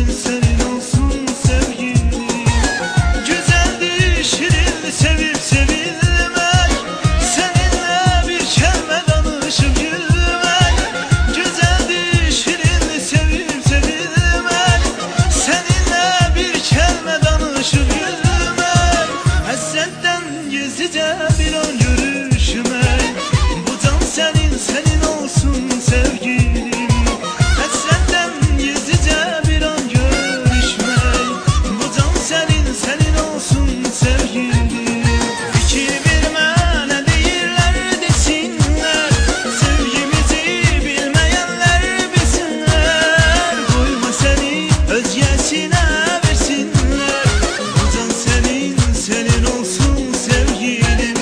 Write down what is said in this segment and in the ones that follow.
senin olsun sevgilim. Güzeldir şirin sevip sevilmek, seninle bir kelime danışıp gülmek. Güzeldir şirin sevip sevilmek, seninle bir kelime danışıp gülmek. Hasretten gizlice bir an görüşmek, bu can senin senin olsun sevgilim. Hasretten gizlice bir an görüşmek, bu can senin senin olsun sevgilim. İki bir mene değiller desinler, sevgimizi bilmeyenler bilsinler. Koyma seni özgesine versinler, bu can senin senin olsun sevgilim.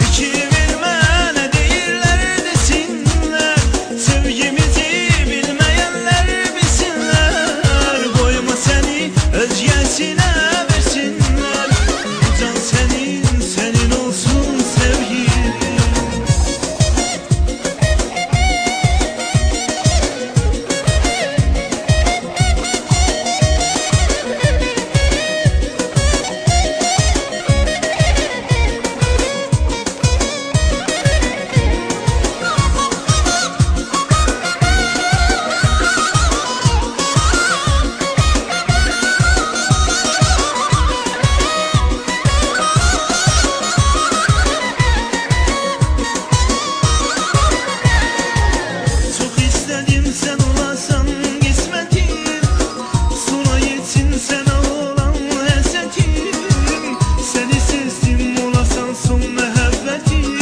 İki bir mene değiller desinler, sevgimizi bilmeyenler bilsinler. Koyma seni özgesine versinler, bu can senin senin olsun sevgilim. Çok istedim sen olasan kısmetim, sona yetsin sana olan hasretim. Seni sezdim olasan son muhabbetim,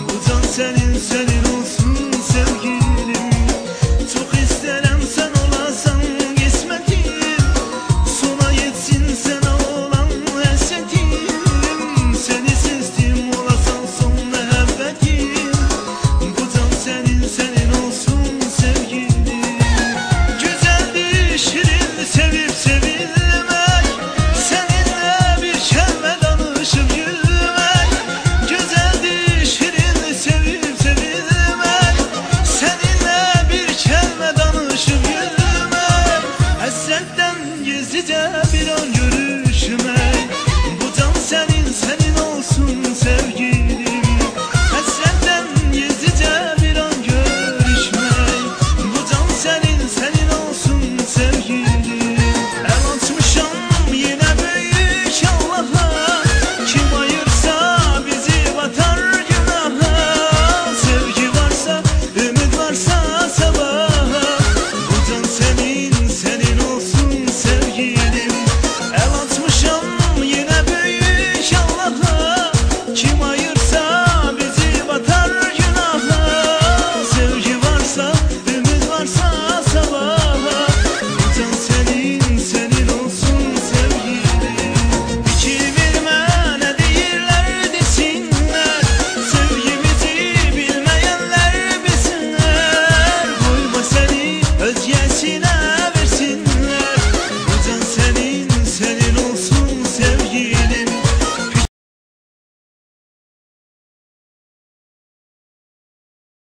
bu can senin senin olsun sevgilim. Çok isterim sen olasan kısmetim, sona yetsin sana olan hasretim. Seni sezdim olasan son muhabbetim, bu can senin senin olsun sevgilim. Güzeldir şirin sevip sevilmek, seninle bir kelime danışıp gülmek. Güzeldir şirin sevip sevilmek, seninle bir kelime danışıp gülmek. Hasretten gizlice bir an